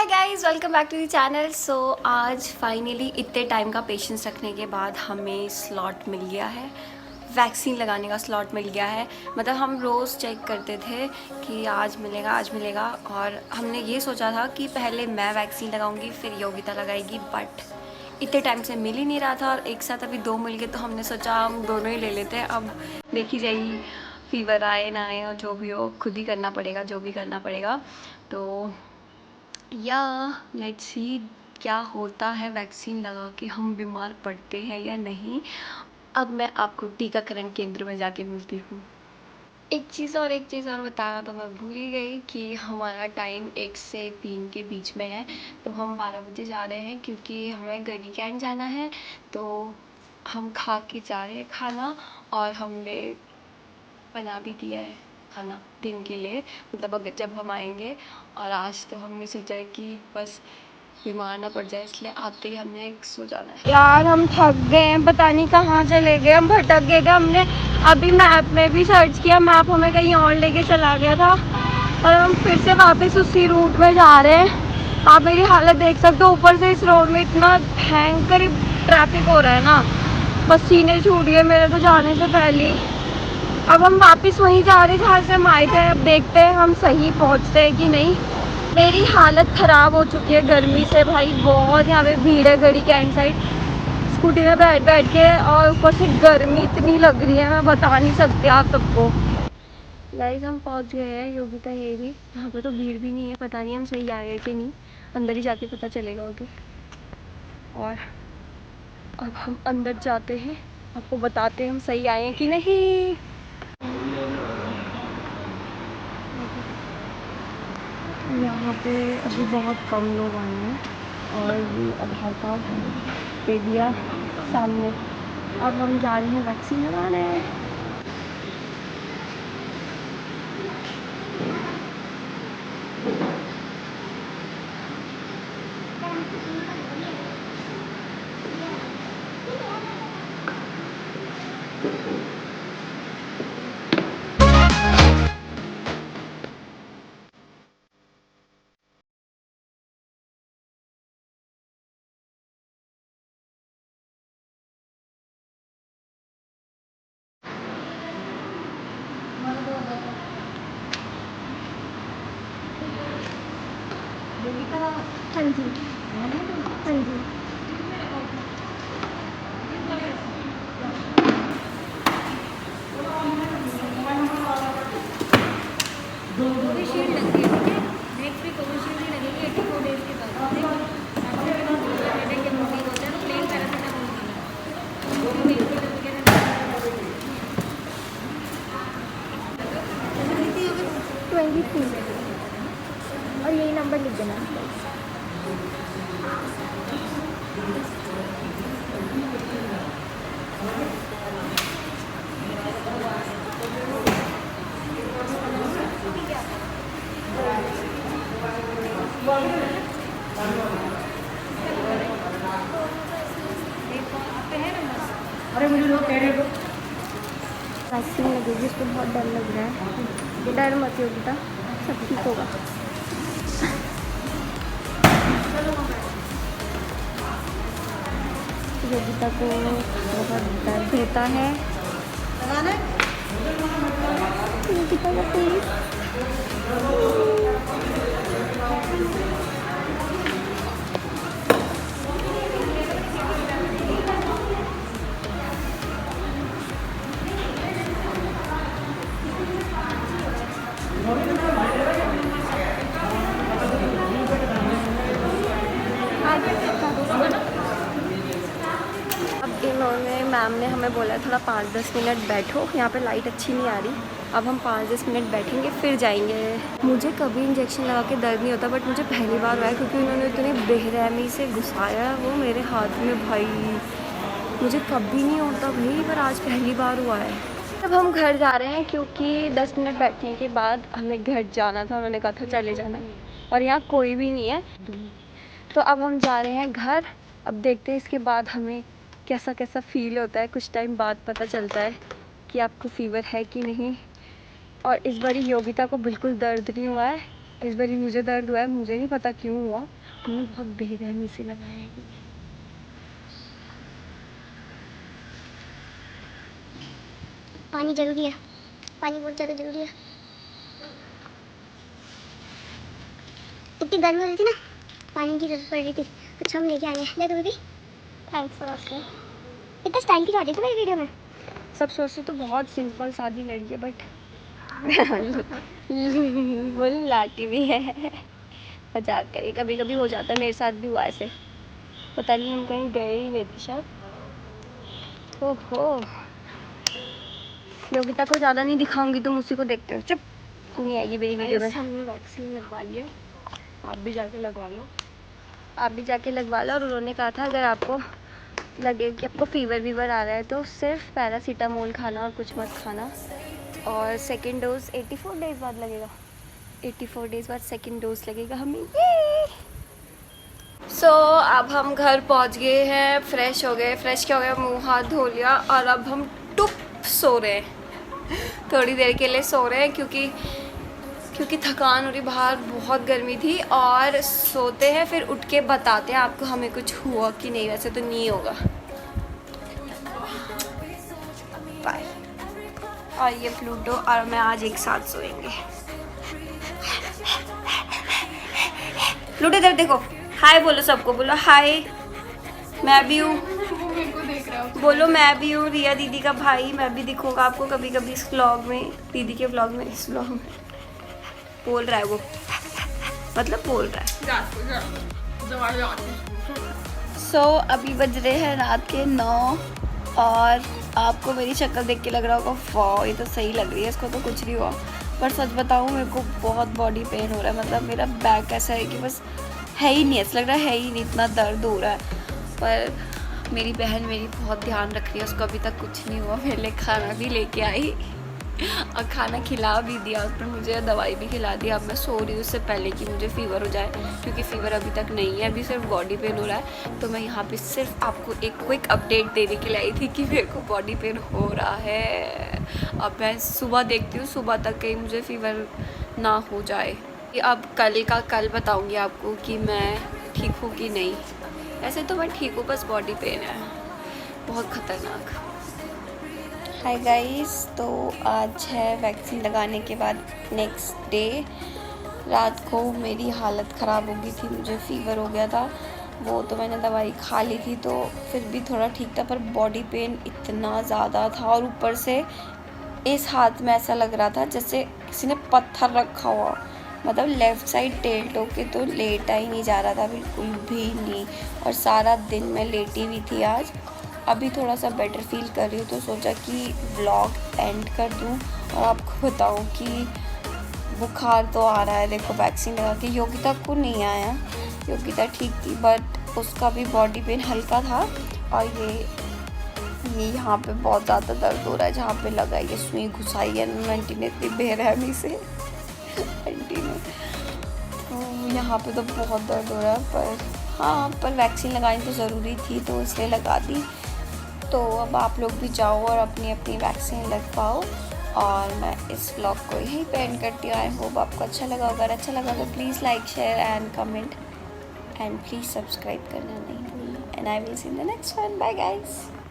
Hi guys, welcome back to the channel. So आज finally इतने time का patience रखने के बाद हमें स्लॉट मिल गया है, वैक्सीन लगाने का स्लॉट मिल गया है। मतलब हम रोज़ चेक करते थे कि आज मिलेगा और हमने ये सोचा था कि पहले मैं वैक्सीन लगाऊंगी फिर योगिता लगाएगी, बट इतने टाइम से मिल ही नहीं रहा था और एक साथ अभी दो मिल गए तो हमने सोचा हम दोनों ही ले लेते हैं। अब देखी जाएगी, फीवर आए ना आए और जो भी हो खुद ही करना पड़ेगा, जो भी करना पड़ेगा। तो या लेट्स सी क्या होता है वैक्सीन लगा के, हम बीमार पड़ते हैं या नहीं। अब मैं आपको टीकाकरण केंद्र में जाके मिलती हूँ। एक चीज़ और बताना तो मैं भूल ही गई कि हमारा टाइम 1 से 3 के बीच में है। तो हम 12 बजे जा रहे हैं क्योंकि हमें गनी कैंट जाना है। तो हम खा के जा रहे हैं खाना, और हमने बना भी दिया है खाना दिन के लिए, मतलब अगर जब हम आएंगे। और आज तो हमने सोचा है कि बस बीमार ना पड़ जाए, इसलिए आते ही हमने सो जाना है। यार हम थक गए हैं, पता नहीं कहाँ चले गए, हम भटक गए थे। हमने अभी मैप में भी सर्च किया, मैप हमें कहीं और लेके चला गया था और हम फिर से वापस उसी रूट में जा रहे हैं। आप मेरी हालत देख सकते हो, ऊपर से इस रोड में इतना भयंकर ट्रैफिक हो रहा है ना, बस सीने छूट गए मेरे तो जाने से पहले। अब हम वापस वहीं जा रहे हैं जहाँ से हम आए थे। अब देखते हैं हम सही पहुँचते हैं कि नहीं। मेरी हालत ख़राब हो चुकी है गर्मी से भाई, बहुत यहाँ पे भीड़ है गड़ी कैंट साइड। स्कूटी में बैठ बैठ के, और ऊपर से गर्मी इतनी लग रही है, मैं बता नहीं सकती आप सबको। गाइस हम पहुँच गए हैं योगिता हेरी, यहाँ पे तो भीड़ भी नहीं है। पता नहीं हम सही आए कि नहीं, अंदर ही जाके पता चलेगा ओके। और अब हम अंदर जाते हैं, आपको बताते हैं हम सही आए हैं कि नहीं। यहाँ पे अभी बहुत कम लोग आए हैं और ये आधार कार्ड दे दिया सामने। अब हम जा रहे हैं वैक्सीन लगाने। हाँ जी, हाँ जी। कोविशील्ड लग गई, ठीक है। नेक्स्ट वीक कोविशील्ड ही लगेगी 84 डेज के बाद। के प्रोटीन होता है तो प्लेन पैरासीटामोल खाना। 23 और यही नंबर लिख देना। अरे मुझे लोग कह रहे हो वैक्सीन लगेगी, इसको बहुत डर लग रहा है। डर मत योगिता, सब ठीक होगा। योगिता को बहुत दर्द होता है। योगिता का प्लीज। अब इन्होंने मैम ने हमें बोला थोड़ा 5-10 मिनट बैठो, यहाँ पे लाइट अच्छी नहीं आ रही। अब हम 5-10 मिनट बैठेंगे फिर जाएंगे। मुझे कभी इंजेक्शन लगा के दर्द नहीं होता, बट मुझे पहली बार हुआ है क्योंकि उन्होंने इतनी बेरहमी से घुसाया वो मेरे हाथ में भाई। मुझे कभी नहीं होता भाई, पर आज पहली बार हुआ है। अब हम घर जा रहे हैं क्योंकि 10 मिनट बैठने के बाद हमें घर जाना था, उन्होंने कहा था चले जाना, और यहाँ कोई भी नहीं है। तो अब हम जा रहे हैं घर। अब देखते हैं इसके बाद हमें कैसा कैसा फील होता है। कुछ टाइम बाद पता चलता है कि आपको फीवर है कि नहीं। और इस बार योगिता को बिल्कुल दर्द नहीं हुआ है, इस बार मुझे दर्द हुआ है, मुझे नहीं पता क्यों हुआ, मुझे बहुत बेरहमी से लगा है। पानी जरूरी है, पानी बहुत ज़्यादा जरूरी है। इतनी गर्मी हो रही थी ना, पानी की जरूरत पड़ रही थी, कुछ हम लेके आए हैं। ले बेबी, थैंक्स फॉर आस्किंग। इतना स्टाइल की बात है मेरी वीडियो में। सब सोचते तो बहुत सिंपल सादी लड़की है, बट वो लाटी भी है। मजाक करिए, कभी कभी हो जाता है, मेरे साथ भी हुआ ऐसे। पता नहीं हम कहीं गए ही नहीं थे शायद। ओहो, योगिता को ज़्यादा नहीं दिखाऊंगी, तुम उसी को देखते हो। चुप, नहीं आएगी मेरी वीडियो में। हमने वैक्सीन लगवा लिया, आप भी जाके लगवा लो। आप भी जाके लगवा लो। और उन्होंने कहा था अगर आपको लगे कि आपको वीवर आ रहा है तो सिर्फ पैरासीटामोल खाना और कुछ मत खाना। और सेकेंड डोज 84 डेज़ बाद लगेगा। 84 डेज़ बाद सेकेंड डोज लगेगा हमें। सो अब हम घर पहुंच गए हैं, फ्रेश हो गए। फ्रेश क्या हो गया, मुंह हाथ धो लिया और अब हम टुप सो रहे हैं। थोड़ी देर के लिए सो रहे हैं क्योंकि थकान हो रही, बाहर बहुत गर्मी थी। और सोते हैं, फिर उठ के बताते हैं आपको हमें कुछ हुआ कि नहीं। वैसे तो नहीं होगा। बाय। और ये प्लूटो और मैं आज एक साथ सोएंगे। प्लूटो इधर देखो, हाय बोलो, सबको बोलो हाय। मैं भी हूँ, बोलो मैं भी हूँ। रिया दीदी का भाई, मैं भी दिखूंगा आपको कभी कभी इस व्लॉग में, दीदी के व्लॉग में, इस व्लॉग में। बोल रहा है वो, मतलब बोल रहा है। सो अभी बज रहे हैं रात के 9 और आपको मेरी शक्ल देख के लग रहा होगा वाह ये तो सही लग रही है, इसको तो कुछ नहीं हुआ। पर सच बताऊँ, मेरे को बहुत बॉडी पेन हो रहा है। मतलब मेरा बैक ऐसा है कि बस है ही नहीं, ऐसा लग रहा है ही नहीं, इतना दर्द हो रहा है। पर मेरी बहन मेरी बहुत ध्यान रख रही है, उसको अभी तक कुछ नहीं हुआ। मेरे लिए खाना भी लेके आई और खाना खिला भी दिया, उसने मुझे दवाई भी खिला दी। अब मैं सो रही हूँ उससे पहले कि मुझे फ़ीवर हो जाए, क्योंकि फ़ीवर अभी तक नहीं है, अभी सिर्फ बॉडी पेन हो रहा है। तो मैं यहाँ पे सिर्फ आपको एक क्विक अपडेट देने के लिए आई थी कि मेरे को बॉडी पेन हो रहा है। अब मैं सुबह देखती हूँ, सुबह तक कहीं मुझे फ़ीवर ना हो जाए। अब कल का कल बताऊँगी आपको कि मैं ठीक हूँ कि नहीं। ऐसे तो मैं ठीक हूँ, बस बॉडी पेन है बहुत ख़तरनाक। हाय गाइस, तो आज है वैक्सीन लगाने के बाद नेक्स्ट डे। रात को मेरी हालत ख़राब हो गई थी, मुझे फ़ीवर हो गया था। वो तो मैंने दवाई खा ली थी तो फिर भी थोड़ा ठीक था, पर बॉडी पेन इतना ज़्यादा था। और ऊपर से इस हाथ में ऐसा लग रहा था जैसे किसी ने पत्थर रखा हुआ। मतलब लेफ़्ट साइड टेल टो के तो लेटा ही नहीं जा रहा था, बिल्कुल भी नहीं। और सारा दिन मैं लेटी हुई थी आज। अभी थोड़ा सा बेटर फील कर रही हूँ तो सोचा कि व्लॉग एंड कर दूँ और आपको बताऊँ कि बुखार तो आ रहा है। देखो वैक्सीन लगा के योगिता को नहीं आया, योगिता ठीक थी, बट उसका भी बॉडी पेन हल्का था। और ये यहाँ पे बहुत ज़्यादा दर्द हो रहा है, जहाँ पे लगा है ये सुई घुसाई है आंटी ने इतनी बेरहमी से। आंटी ने तो यहाँ पे तो बहुत दर्द हो रहा है, पर हाँ, पर वैक्सीन लगानी तो ज़रूरी थी तो इसलिए लगा दी। तो अब आप लोग भी जाओ और अपनी अपनी वैक्सीन लगवाओ। और मैं इस व्लॉग को यहीं पे एंड करती हूँ। आई होप आपको अच्छा लगा। अगर अच्छा लगा तो please like, share and comment and please subscribe करना नहीं भूलना। And I will see in the next one. Bye guys.